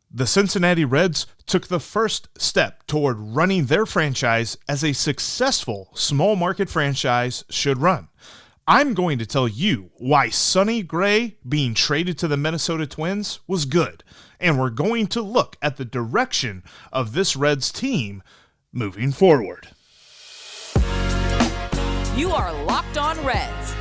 The Cincinnati Reds took the first step toward running their franchise as a successful small market franchise should run. I'm going to tell you why Sonny Gray being traded to the Minnesota Twins was good, and we're going to look at the direction of this Reds team moving forward. You are Locked On Reds,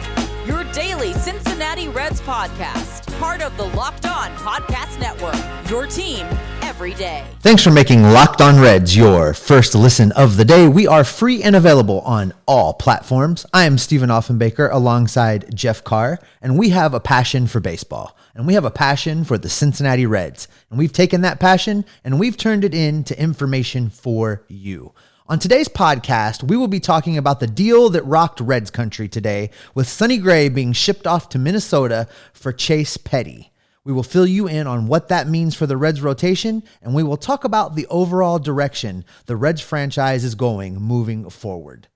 your daily Cincinnati Reds podcast, part of the Locked On Podcast Network, your team every day. Thanks for making Locked On Reds your first listen of the day. We are free and available on all platforms. I am Stephen Offenbaker alongside Jeff Carr, and we have a passion for baseball, and we have a passion for the Cincinnati Reds, and we've taken that passion and we've turned it into information for you. On today's podcast, we will be talking about the deal that rocked Reds country today, with Sonny Gray being shipped off to Minnesota for Chase Petty. We will fill you in on what that means for the Reds rotation, and we will talk about the overall direction the Reds franchise is going moving forward.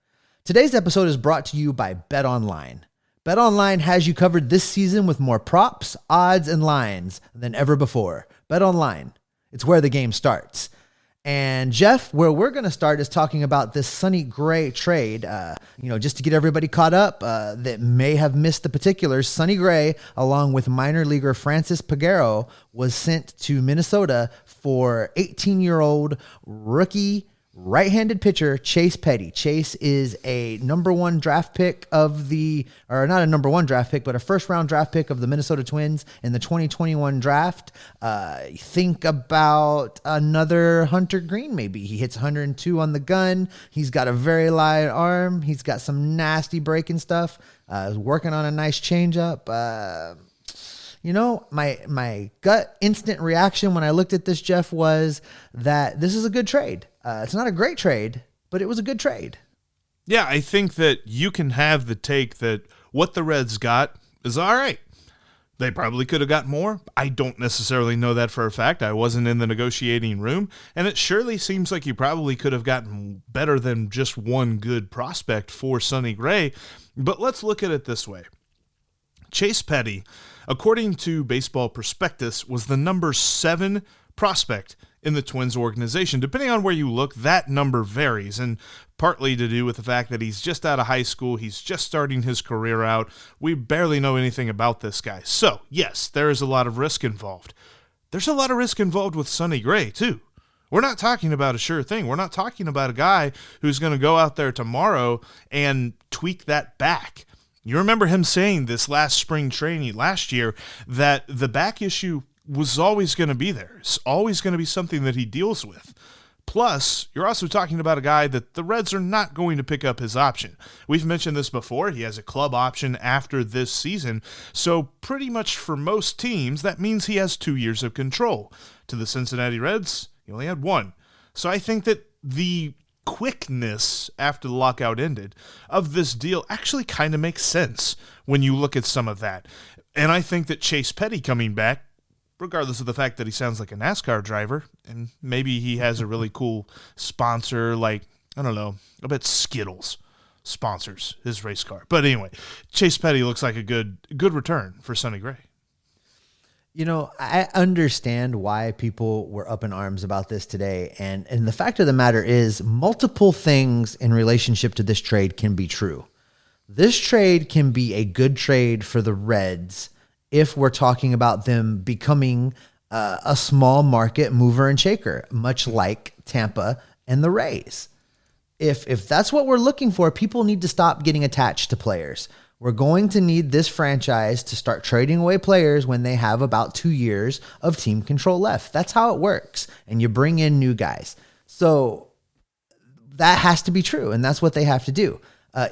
Today's episode is brought to you by BetOnline. BetOnline has you covered this season with more props, odds, and lines than ever before. BetOnline, it's where the game starts. And Jeff, where we're going to start is talking about this Sonny Gray trade. Just to get everybody caught up that may have missed the particulars, Sonny Gray, along with minor leaguer Francis Peguero, was sent to Minnesota for 18-year-old rookie right-handed pitcher Chase Petty. Chase is a number one draft pick not a number one draft pick, but a first-round draft pick of the Minnesota Twins in the 2021 draft. Think about another Hunter Green, maybe. He hits 102 on the gun. He's got a very light arm. He's got some nasty breaking stuff. Working on a nice changeup. My gut instant reaction when I looked at this, Jeff, was that this is a good trade. It's not a great trade, but it was a good trade. Yeah, I think that you can have the take that what the Reds got is all right. They probably could have got more. I don't necessarily know that for a fact. I wasn't in the negotiating room, and it surely seems like you probably could have gotten better than just one good prospect for Sonny Gray. But let's look at it this way. Chase Petty, according to Baseball Prospectus, was the number 7 prospect in the Twins organization. Depending on where you look, that number varies, and partly to do with the fact that he's just out of high school, he's just starting his career out. We barely know anything about this guy. So, yes, there is a lot of risk involved. There's a lot of risk involved with Sonny Gray, too. We're not talking about a sure thing. We're not talking about a guy who's going to go out there tomorrow and tweak that back. You remember him saying this last spring training last year that the back issue was always going to be there. It's always going to be something that he deals with. Plus, you're also talking about a guy that the Reds are not going to pick up his option. We've mentioned this before. He has a club option after this season. So pretty much for most teams, that means he has 2 years of control. To the Cincinnati Reds, he only had 1. So I think that the quickness after the lockout ended of this deal actually kind of makes sense when you look at some of that. And I think that Chase Petty coming back, regardless of the fact that he sounds like a NASCAR driver, and maybe he has a really cool sponsor like, I don't know, I bet Skittles sponsors his race car. But anyway, Chase Petty looks like a good return for Sonny Gray. I understand why people were up in arms about this today. And the fact of the matter is multiple things in relationship to this trade can be true. This trade can be a good trade for the Reds if we're talking about them becoming a small market mover and shaker, much like Tampa and the Rays. If that's what we're looking for, people need to stop getting attached to players. We're going to need this franchise to start trading away players when they have about 2 years of team control left. That's how it works. And you bring in new guys. So that has to be true, and that's what they have to do.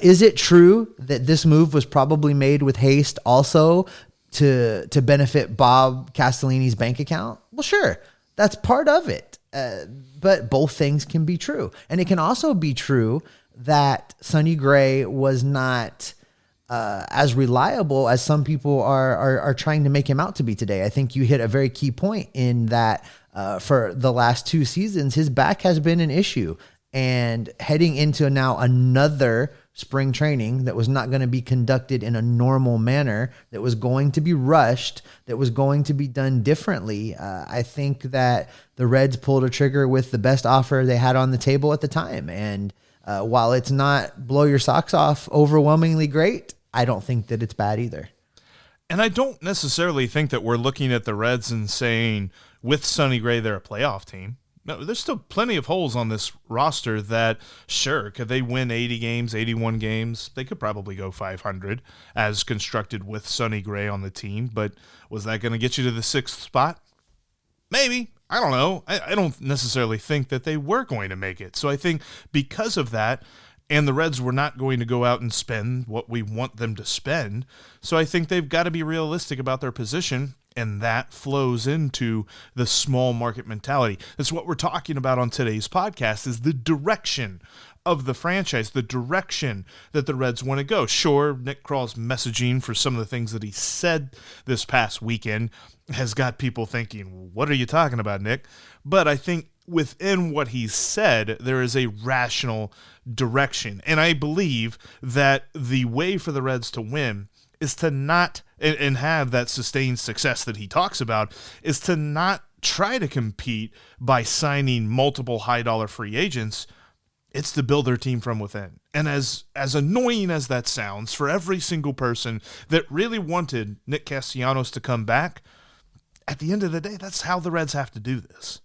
Is it true that this move was probably made with haste also to benefit Bob Castellini's bank account? Well, sure, that's part of it. But both things can be true. And it can also be true that Sonny Gray was not as reliable as some people are trying to make him out to be today. I think you hit a very key point in that for the last 2 seasons, his back has been an issue. And heading into now another spring training that was not going to be conducted in a normal manner, that was going to be rushed, that was going to be done differently. I think that the Reds pulled a trigger with the best offer they had on the table at the time. And while it's not blow your socks off overwhelmingly great, I don't think that it's bad either. And I don't necessarily think that we're looking at the Reds and saying, with Sonny Gray, they're a playoff team. No, there's still plenty of holes on this roster that, sure, could they win 80 games, 81 games? They could probably go 500 as constructed with Sonny Gray on the team, but was that going to get you to the 6th spot? Maybe. I don't know. I don't necessarily think that they were going to make it. So I think because of that, and the Reds were not going to go out and spend what we want them to spend, so I think they've got to be realistic about their position. And that flows into the small market mentality. That's what we're talking about on today's podcast, is the direction of the franchise, the direction that the Reds want to go. Sure, Nick Krall's messaging for some of the things that he said this past weekend has got people thinking, what are you talking about, Nick? But I think within what he said, there is a rational direction. And I believe that the way for the Reds to win is to not, and have that sustained success that he talks about, is to not try to compete by signing multiple high-dollar free agents. It's to build their team from within. And as annoying as that sounds, for every single person that really wanted Nick Castellanos to come back, at the end of the day, that's how the Reds have to do this.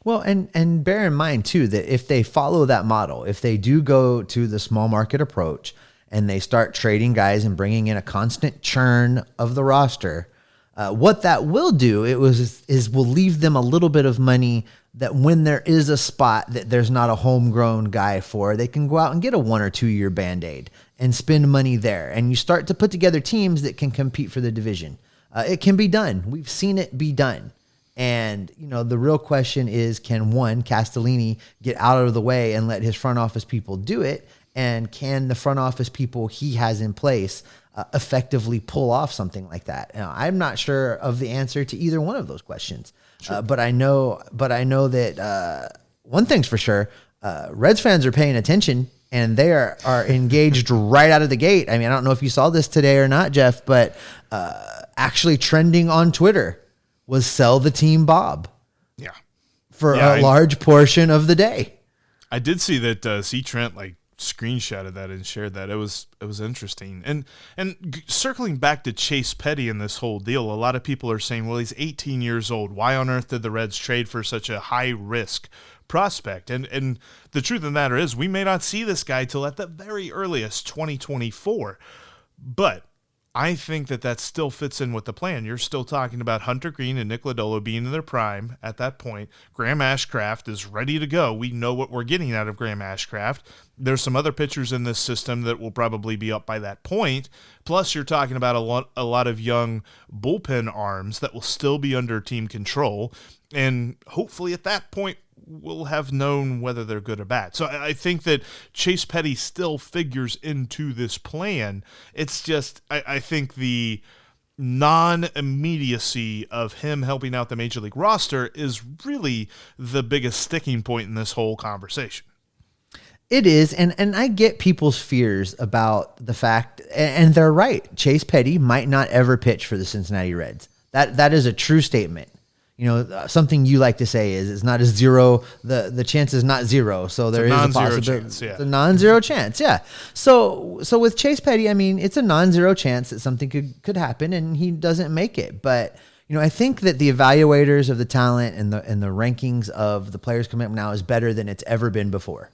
Well, and bear in mind, too, that if they follow that model, if they do go to the small market approach, and they start trading guys and bringing in a constant churn of the roster, what that will do is will leave them a little bit of money that when there is a spot that there's not a homegrown guy for, they can go out and get a 1 or 2 year Band-Aid and spend money there. And you start to put together teams that can compete for the division. It can be done. We've seen it be done. And, the real question is, can Castellini get out of the way and let his front office people do it? And can the front office people he has in place effectively pull off something like that? Now, I'm not sure of the answer to either one of those questions. Sure. But I know that one thing's for sure, Reds fans are paying attention, and they are engaged right out of the gate. I mean, I don't know if you saw this today or not, Jeff, but actually trending on Twitter was "Sell the Team, Bob." Yeah, for a large portion of the day. I did see that. C. Trent screenshotted that and shared that. It was interesting. And circling back to Chase Petty in this whole deal, a lot of people are saying, well, he's 18 years old. Why on earth did the Reds trade for such a high risk prospect? And the truth of the matter is, we may not see this guy till at the very earliest 2024. But I think that still fits in with the plan. You're still talking about Hunter Green and Nick Lodolo being in their prime at that point. Graham Ashcraft is ready to go. We know what we're getting out of Graham Ashcraft. There's some other pitchers in this system that will probably be up by that point. Plus, you're talking about a lot of young bullpen arms that will still be under team control. And hopefully at that point, we'll have known whether they're good or bad. So I think that Chase Petty still figures into this plan. It's just, I think the non-immediacy of him helping out the Major League roster is really the biggest sticking point in this whole conversation. It is, and I get people's fears about the fact, and they're right, Chase Petty might not ever pitch for the Cincinnati Reds. That is a true statement. Something you like to say is it's not a zero. The chance is not zero. So there is a possibility. Chance, yeah. It's a non-zero chance. Yeah. So with Chase Petty, I mean, it's a non-zero chance that something could happen and he doesn't make it. But, I think that the evaluators of the talent and the rankings of the players coming up now is better than it's ever been before.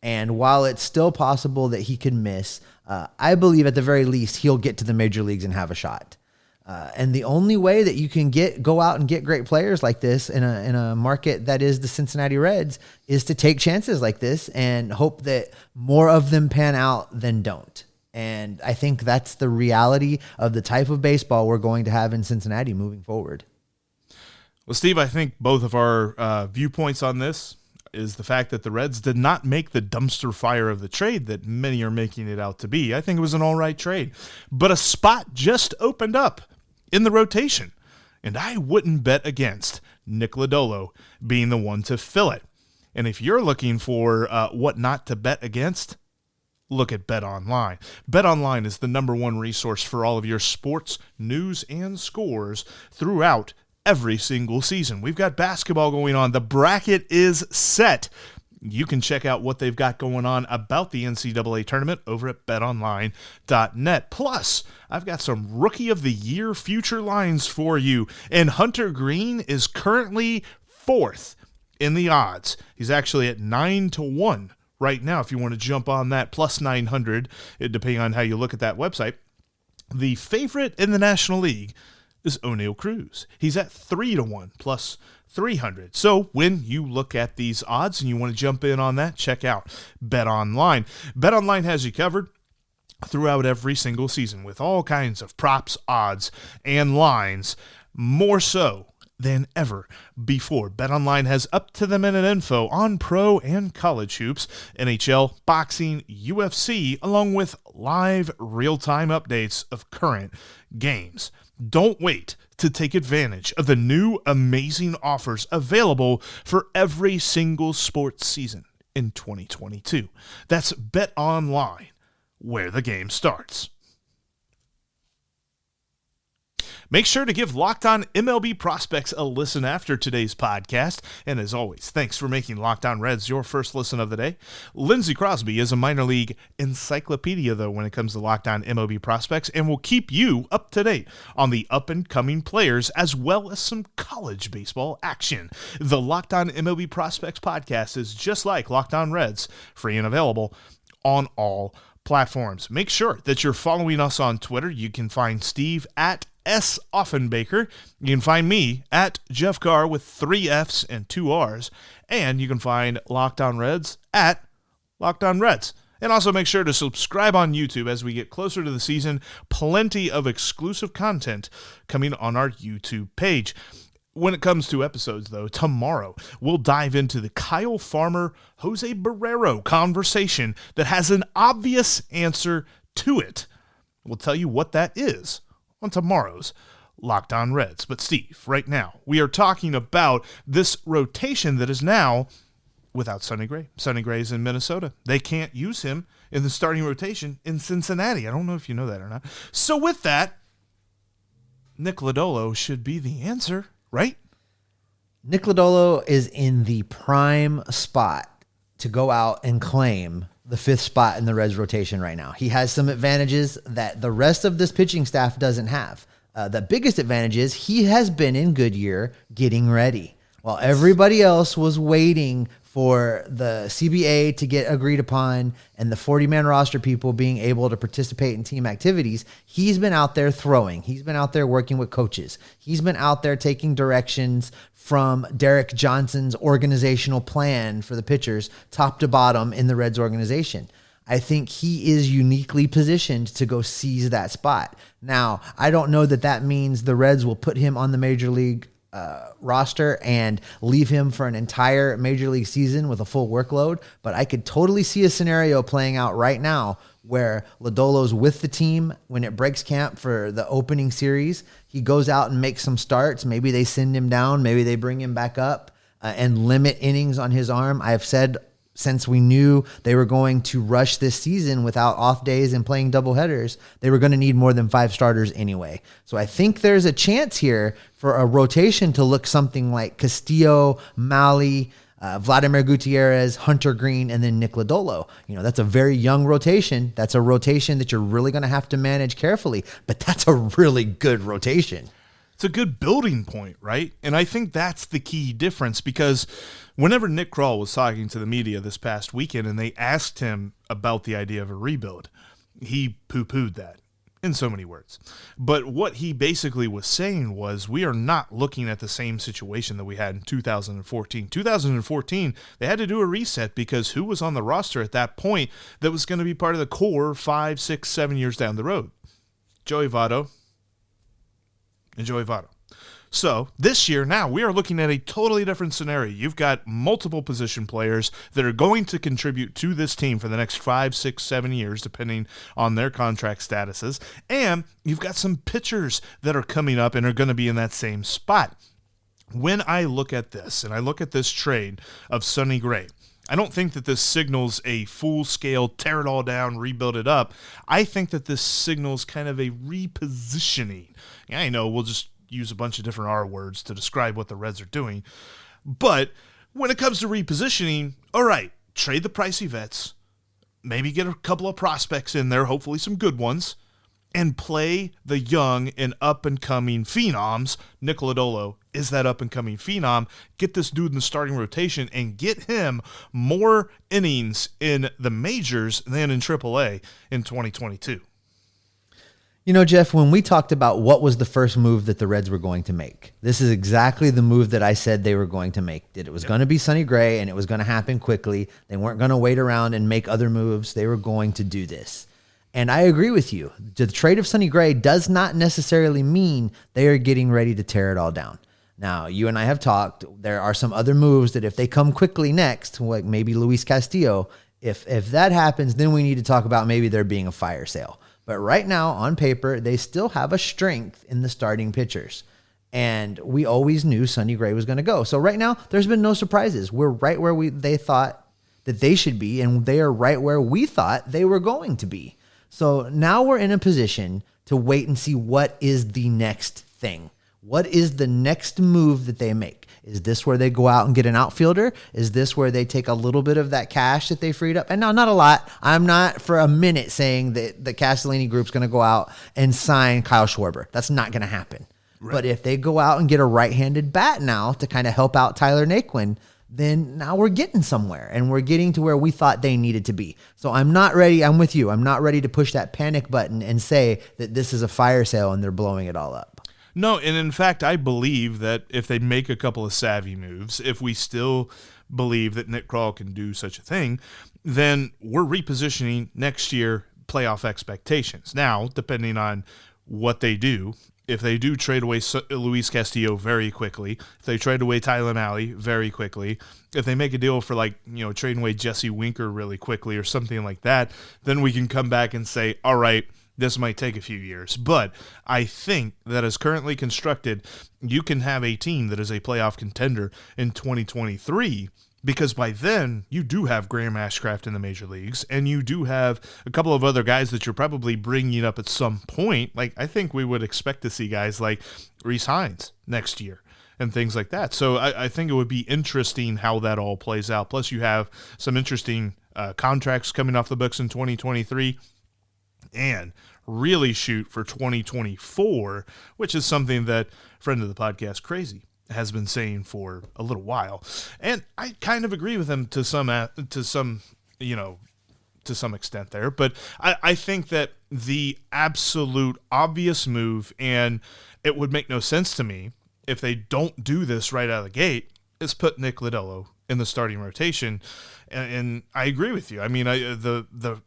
And while it's still possible that he could miss, I believe at the very least he'll get to the major leagues and have a shot. And the only way that you can go out and get great players like this in a market that is the Cincinnati Reds is to take chances like this and hope that more of them pan out than don't. And I think that's the reality of the type of baseball we're going to have in Cincinnati moving forward. Well, Steve, I think both of our viewpoints on this is the fact that the Reds did not make the dumpster fire of the trade that many are making it out to be. I think it was an all right trade. But a spot just opened up in the rotation, and I wouldn't bet against Nick Lodolo being the one to fill it. And if you're looking for what not to bet against, look at BetOnline. BetOnline is the number one resource for all of your sports, news, and scores throughout every single season. We've got basketball going on. The bracket is set. You can check out what they've got going on about the NCAA tournament over at betonline.net. Plus, I've got some Rookie of the Year future lines for you. And Hunter Green is currently 4th in the odds. He's actually at 9-1 right now if you want to jump on that, plus 900, depending on how you look at that website. The favorite in the National League is O'Neal Cruz. He's at 3-1, plus 300. So when you look at these odds and you want to jump in on that, check out BetOnline. BetOnline has you covered throughout every single season with all kinds of props, odds, and lines, more so than ever before. BetOnline has up-to-the-minute info on pro and college hoops, NHL, boxing, UFC, along with live real-time updates of current games. Don't wait to take advantage of the new amazing offers available for every single sports season in 2022. That's BetOnline, where the game starts. Make sure to give Locked On MLB Prospects a listen after today's podcast. And as always, thanks for making Locked On Reds your first listen of the day. Lindsey Crosby is a minor league encyclopedia, though, when it comes to Locked On MLB Prospects, and will keep you up to date on the up-and-coming players as well as some college baseball action. The Locked On MLB Prospects podcast is just like Locked On Reds, free and available on all platforms. Make sure that you're following us on Twitter. You can find Steve at S. Offenbaker. You can find me at Jeff Carr with 3 F's and 2 R's. And you can find Locked On Reds at Locked On Reds. And also make sure to subscribe on YouTube as we get closer to the season. Plenty of exclusive content coming on our YouTube page. When it comes to episodes, though, tomorrow we'll dive into the Kyle Farmer-Jose Barrero conversation that has an obvious answer to it. We'll tell you what that is on tomorrow's Locked On Reds. But Steve, right now, we are talking about this rotation that is now without Sonny Gray. Sonny Gray is in Minnesota. They can't use him in the starting rotation in Cincinnati. I don't know if you know that or not. So with that, Nick Lodolo should be the answer, right? Nick Lodolo is in the prime spot to go out and claim the 5th spot in the Reds rotation right now. He has some advantages that the rest of this pitching staff doesn't have. The biggest advantage is he has been in Goodyear getting ready. While everybody else was waiting for the CBA to get agreed upon and the 40-man roster people being able to participate in team activities, he's been out there throwing. He's been out there working with coaches. He's been out there taking directions from Derek Johnson's organizational plan for the pitchers, top to bottom in the Reds organization. I think he is uniquely positioned to go seize that spot. Now, I don't know that that means the Reds will put him on the major league roster and leave him for an entire major league season with a full workload, but I could totally see a scenario playing out right now where Lodolo's with the team when it breaks camp for the opening series. He goes out and makes some starts. Maybe they send him down. Maybe they bring him back up and limit innings on his arm. I've said since we knew they were going to rush this season without off days and playing doubleheaders, they were going to need more than 5 starters anyway. So I think there's a chance here for a rotation to look something like Castillo, Mahle, Vladimir Gutierrez, Hunter Green, and then Nick Lodolo. You know, that's a very young rotation. That's a rotation that you're really going to have to manage carefully, but that's a really good rotation. It's a good building point, right? And I think that's the key difference, because whenever Nick Krall was talking to the media this past weekend and they asked him about the idea of a rebuild, he poo-pooed that in so many words. But what he basically was saying was, we are not looking at the same situation that we had in 2014. 2014, they had to do a reset because who was on the roster at that point that was going to be part of the core 5, 6, 7 years down the road? Joey Votto. And Joey Votto. So this year now we are looking at a totally different scenario. You've got multiple position players that are going to contribute to this team for the next 5, 6, 7 years, depending on their contract statuses. And you've got some pitchers that are coming up and are going to be in that same spot. When I look at this and I look at this trade of Sonny Gray, I don't think that this signals a full-scale tear it all down, rebuild it up. I think that this signals kind of a repositioning. Yeah, I know we'll just use a bunch of different R words to describe what the Reds are doing. But when it comes to repositioning, all right, trade the pricey vets, maybe get a couple of prospects in there, hopefully some good ones, and play the young and up-and-coming phenoms. Nick Lodolo is that up-and-coming phenom. Get this dude in the starting rotation and get him more innings in the majors than in AAA in 2022. You know, Jeff, when we talked about what was the first move that the Reds were going to make, this is exactly the move that I said they were going to make. That it was going to be Sonny Gray, and it was going to happen quickly. They weren't going to wait around and make other moves. They were going to do this. And I agree with you. The trade of Sonny Gray does not necessarily mean they are getting ready to tear it all down. Now, you and I have talked. There are some other moves that if they come quickly next, like maybe Luis Castillo, if that happens, then we need to talk about maybe there being a fire sale. But right now, on paper, they still have a strength in the starting pitchers. And we always knew Sonny Gray was going to go. So right now, there's been no surprises. We're right where they thought that they should be, and they are right where we thought they were going to be. So now we're in a position to wait and see what is the next thing. What is the next move that they make? Is this where they go out and get an outfielder? Is this where they take a little bit of that cash that they freed up? And no, not a lot. I'm not for a minute saying that the Castellini group's going to go out and sign Kyle Schwarber. That's not going to happen. Right. But if they go out and get a right-handed bat now to kind of help out Tyler Naquin, then now we're getting somewhere, and we're getting to where we thought they needed to be. So I'm not ready. I'm with you. I'm not ready to push that panic button and say that this is a fire sale and they're blowing it all up. No, and in fact, I believe that if they make a couple of savvy moves, if we still believe that Nick Krall can do such a thing, then we're repositioning next year playoff expectations. Now, depending on what they do, if they do trade away Luis Castillo very quickly, if they trade away Tyler Mahle very quickly, if they make a deal for trading away Jesse Winker really quickly or something like that, then we can come back and say, all right, this might take a few years. But I think that as currently constructed, you can have a team that is a playoff contender in 2023 because by then you do have Graham Ashcraft in the major leagues and you do have a couple of other guys that you're probably bringing up at some point. Like I think we would expect to see guys like Rhys Hines next year and things like that. So I think it would be interesting how that all plays out. Plus you have some interesting contracts coming off the books in 2023 and really shoot for 2024, which is something that friend of the podcast, Crazy, has been saying for a little while. And I kind of agree with him to some extent there. But I think that the absolute obvious move, and it would make no sense to me if they don't do this right out of the gate, is put Nick Lodolo in the starting rotation. And I agree with you. I mean, the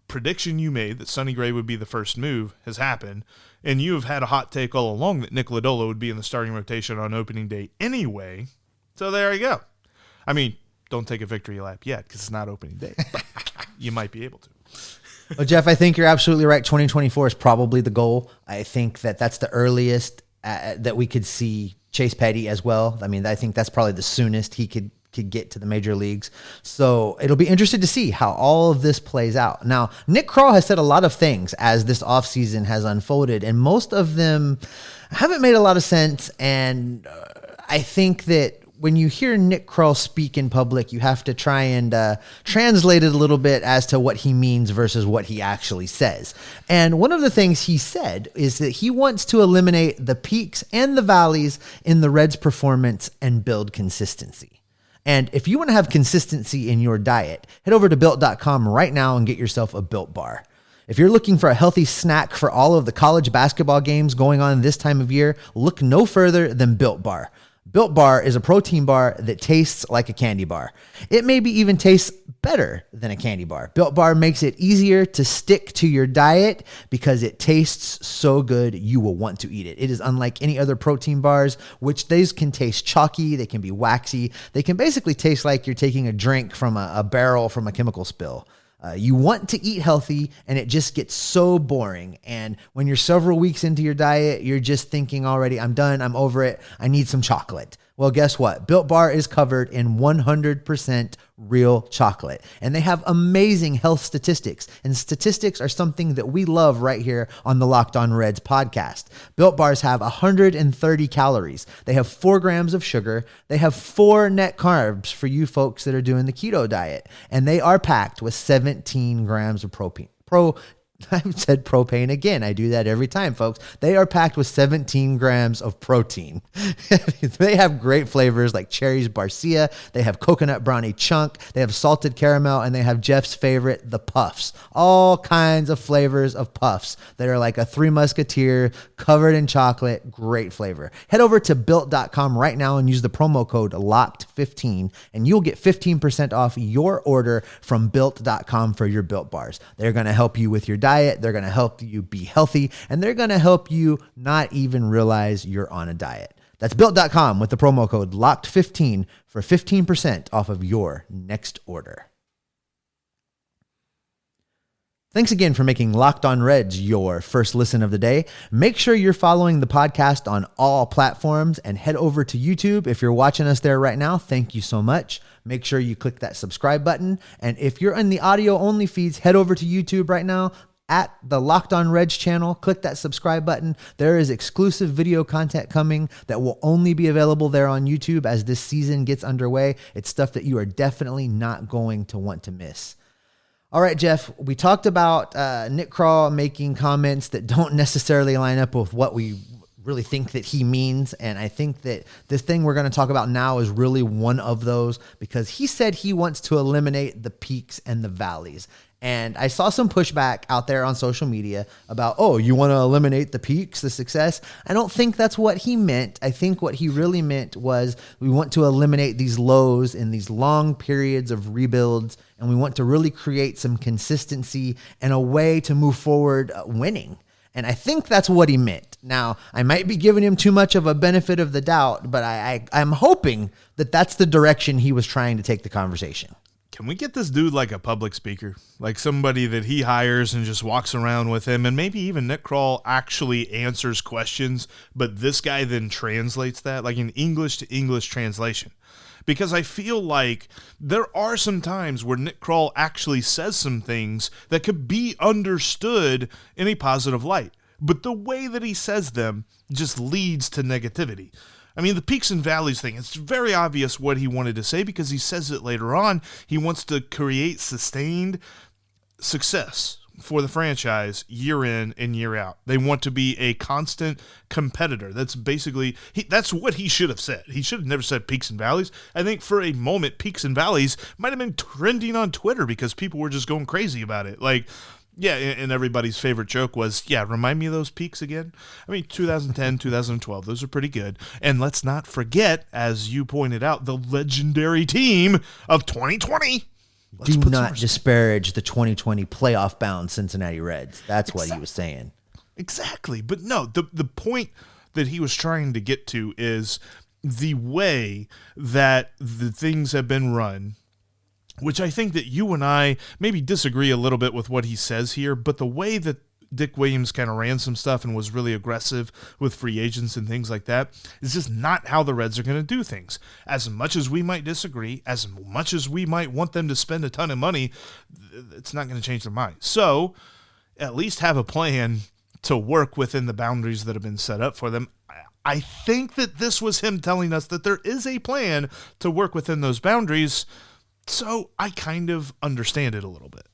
prediction you made that Sonny Gray would be the first move has happened, and you have had a hot take all along that Nick Lodolo would be in the starting rotation on opening day anyway. So there you go. I mean, don't take a victory lap yet because it's not opening day, but you might be able to. Well, Jeff, I think you're absolutely right. 2024 is probably the goal. I think that that's the earliest that we could see Chase Petty as well. I mean, I think that's probably the soonest he could get to the major leagues. So it'll be interesting to see how all of this plays out. Now, Nick Krall has said a lot of things as this offseason has unfolded, and most of them haven't made a lot of sense. And I think that when you hear Nick Krall speak in public, you have to try and translate it a little bit as to what he means versus what he actually says. And one of the things he said is that he wants to eliminate the peaks and the valleys in the Reds' performance and build consistency. And if you want to have consistency in your diet, head over to Built.com right now and get yourself a Built Bar. If you're looking for a healthy snack for all of the college basketball games going on this time of year, look no further than Built Bar. Built Bar is a protein bar that tastes like a candy bar. It maybe even tastes better than a candy bar. Built Bar makes it easier to stick to your diet because it tastes so good you will want to eat it. It is unlike any other protein bars, which these can taste chalky, they can be waxy, they can basically taste like you're taking a drink from a barrel from a chemical spill. You want to eat healthy, and it just gets so boring. And when you're several weeks into your diet, you're just thinking already, I'm done, I'm over it, I need some chocolate. Well, guess what? Built Bar is covered in 100% real chocolate, and they have amazing health statistics, and statistics are something that we love right here on the Locked On Reds podcast. Built Bars have 130 calories. They have 4 grams of sugar. They have 4 net carbs for you folks that are doing the keto diet, and they are packed with 17 grams of protein. I've said propane again. I do that every time, folks. They are packed with 17 grams of protein. They have great flavors like cherries barcia. They have coconut brownie chunk. They have salted caramel, and they have Jeff's favorite, the puffs. All kinds of flavors of puffs that are like a Three Musketeer covered in chocolate. Great flavor. Head over to built.com right now and use the promo code LOCKED15, and you'll get 15% off your order from built.com for your Built Bars. They're going to help you with your diet. They're going to help you be healthy, and they're going to help you not even realize you're on a diet. That's built.com with the promo code LOCKED15 for 15% off of your next order. Thanks again for making Locked On Reds your first listen of the day. Make sure you're following the podcast on all platforms and head over to YouTube. If you're watching us there right now, thank you so much. Make sure you click that subscribe button. And if you're in the audio only feeds, head over to YouTube right now at the Locked On Reds channel. Click that subscribe button. There is exclusive video content coming that will only be available there on YouTube as this season gets underway. It's stuff that you are definitely not going to want to miss. All right, Jeff, we talked about Nick Krall making comments that don't necessarily line up with what we really think that he means. And I think that this thing we're going to talk about now is really one of those, because he said he wants to eliminate the peaks and the valleys. And I saw some pushback out there on social media about, oh, you want to eliminate the peaks, the success? I don't think that's what he meant. I think what he really meant was we want to eliminate these lows in these long periods of rebuilds, and we want to really create some consistency and a way to move forward winning. And I think that's what he meant. Now, I might be giving him too much of a benefit of the doubt, but I'm hoping that that's the direction he was trying to take the conversation. Can we get this dude like a public speaker? Like somebody that he hires and just walks around with him, and maybe even Nick Krall actually answers questions, but this guy then translates that, like an English to English translation. Because I feel like there are some times where Nick Krall actually says some things that could be understood in a positive light, but the way that he says them just leads to negativity. I mean, the peaks and valleys thing, it's very obvious what he wanted to say because he says it later on. He wants to create sustained success for the franchise year in and year out. They want to be a constant competitor. That's basically, that's what he should have said. He should have never said peaks and valleys. I think for a moment, peaks and valleys might have been trending on Twitter because people were just going crazy about it. Like, yeah, and everybody's favorite joke was, yeah, remind me of those peaks again. I mean, 2010, 2012, those are pretty good. And let's not forget, as you pointed out, the legendary team of 2020. Do not disparage the 2020 playoff bound Cincinnati Reds. That's what he was saying. Exactly. But no, the point that he was trying to get to is the way that the things have been run, which I think that you and I maybe disagree a little bit with what he says here, but the way that Dick Williams kind of ran some stuff and was really aggressive with free agents and things like that is just not how the Reds are going to do things. As much as we might disagree, as much as we might want them to spend a ton of money, it's not going to change their mind. So at least have a plan to work within the boundaries that have been set up for them. I think that this was him telling us that there is a plan to work within those boundaries. So I kind of understand it a little bit.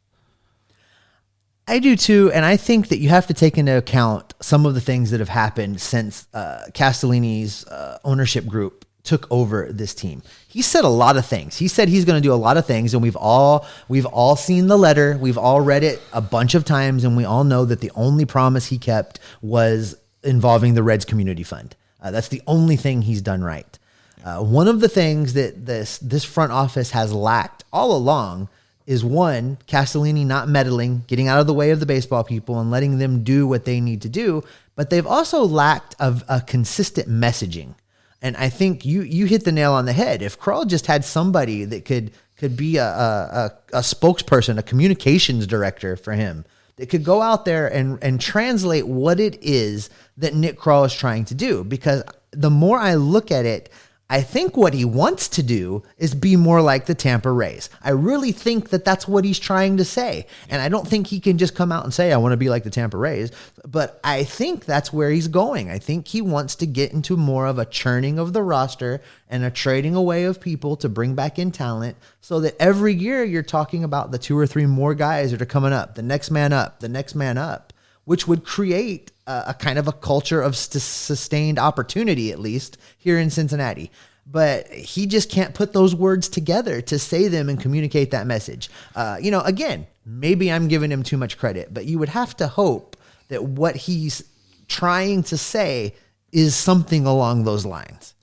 I do too, and I think that you have to take into account some of the things that have happened since Castellini's ownership group took over this team. He said a lot of things. He said he's going to do a lot of things, and we've all seen the letter. We've all read it a bunch of times, and we all know that the only promise he kept was involving the Reds Community Fund. That's the only thing he's done right. One of the things that this front office has lacked all along is, one, Castellini not meddling, getting out of the way of the baseball people and letting them do what they need to do. But they've also lacked a consistent messaging. And I think you hit the nail on the head. If Krall just had somebody that could be a spokesperson, a communications director for him, that could go out there and translate what it is that Nick Krall is trying to do. Because the more I look at it, I think what he wants to do is be more like the Tampa Rays. I really think that that's what he's trying to say. And I don't think he can just come out and say, I want to be like the Tampa Rays. But I think that's where he's going. I think he wants to get into more of a churning of the roster and a trading away of people to bring back in talent so that every year you're talking about the 2 or 3 more guys that are coming up, the next man up, the next man up, which would create a kind of a culture of sustained opportunity, at least here in Cincinnati. But he just can't put those words together to say them and communicate that message. Again, maybe I'm giving him too much credit, but you would have to hope that what he's trying to say is something along those lines.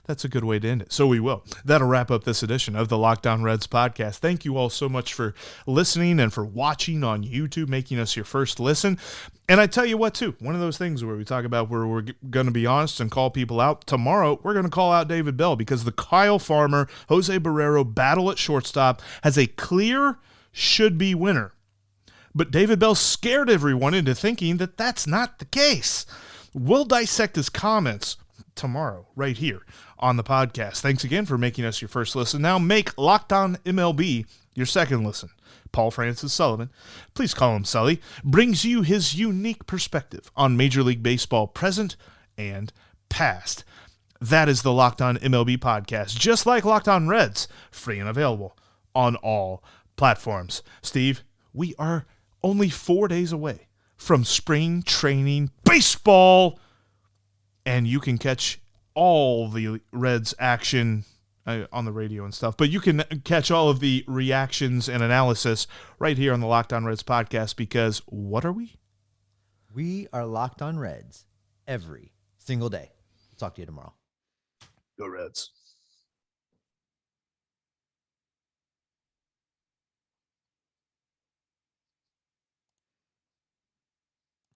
That's a good way to end it. So we will. That'll wrap up this edition of the Locked On Reds podcast. Thank you all so much for listening and for watching on YouTube, making us your first listen. And I tell you what, too, one of those things where we talk about where we're going to be honest and call people out. Tomorrow, we're going to call out David Bell because the Kyle Farmer, Jose Barrero battle at shortstop has a clear should-be winner. But David Bell scared everyone into thinking that that's not the case. We'll dissect his comments tomorrow right here on the podcast. Thanks again for making us your first listen. Now make Locked On MLB your second listen. Paul Francis Sullivan, please call him Sully, brings you his unique perspective on Major League Baseball present and past. That is the Locked On MLB podcast, just like Locked On Reds, free and available on all platforms. Steve, we are only 4 days away from spring training baseball, and you can catch all the Reds action on the radio and stuff, but you can catch all of the reactions and analysis right here on the Locked On Reds podcast, because what are we? We are Locked On Reds every single day. Talk to you tomorrow. Go Reds.